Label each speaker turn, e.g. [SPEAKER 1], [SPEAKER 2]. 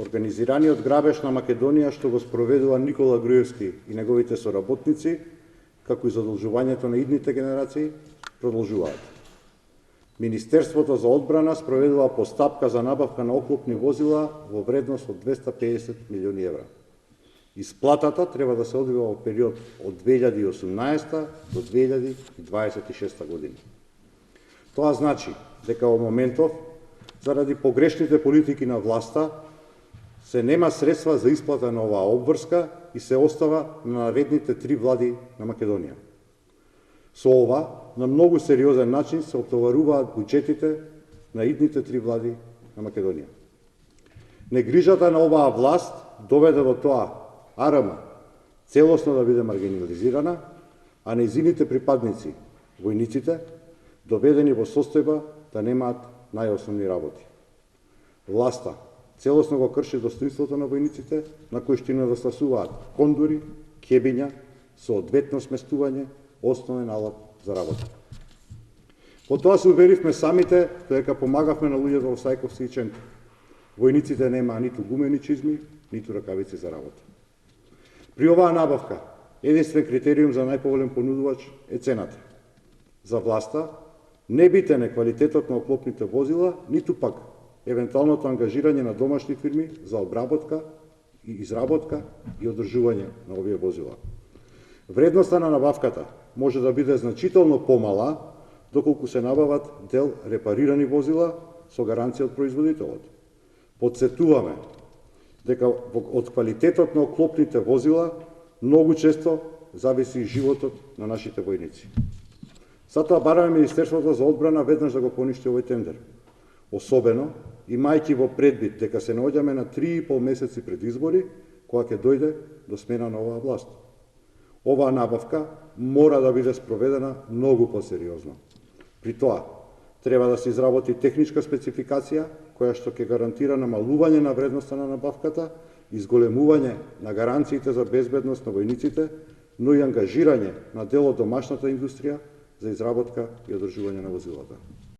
[SPEAKER 1] Организираниот грабеж на Македонија што го спроведува Никола Груевски и неговите соработници, како и задолжувањето на идните генерации, продолжуваат. Министерството за одбрана спроведува постапка за набавка на оклопни возила во вредност од 250 милиони евра. Исплатата треба да се одвива во период од 2018 до 2026 година. Тоа значи дека во моментов, заради погрешните политики на власта, се нема средства за исплата на оваа обврска и се остава на наредните 3 влади на Македонија. Со ова, на многу сериозен начин се оптоваруваат буџетите на идните 3 влади на Македонија. Негрижата на оваа власт доведе до тоа АРМ целосно да биде маргинализирана, а нејзините припадници, војниците, доведени во состојба да немаат најосновни работи. Власта целосно го крши достоинството на војниците, на кои што им недостасуваат кондури, кебиња, со одветно сместување, основен алат за работа. По тоа се уверивме самите, дека помагавме на луѓето во Сајковски и Ченто. Војниците немаа ниту гумени чизми, ниту ракавици за работа. При оваа набавка, единствен критериум за најповолен понудувач е цената. За власта, не битен е квалитетот на оклопните возила, ниту пак евентуалното ангажирање на домашни фирми за обработка и изработка и одржување на овие возила. Вредноста на набавката може да биде значително помала доколку се набават дел репарирани возила со гаранција од производителот. Потсетуваме дека од квалитетот на оклопните возила многу често зависи животот на нашите војници. Затоа бараме Министерството за одбрана веднаш да го поништи овој тендер. Особено, имајќи во предвид дека се наоѓаме на 3,5 месеци пред избори, кога ќе дојде до смена на оваа власт. Оваа набавка мора да биде спроведена многу посериозно. При тоа, треба да се изработи техничка спецификација, која што ќе гарантира намалување на вредноста на набавката, изголемување на гаранциите за безбедност на војниците, но и ангажирање на дел од домашната индустрија за изработка и одржување на возилата.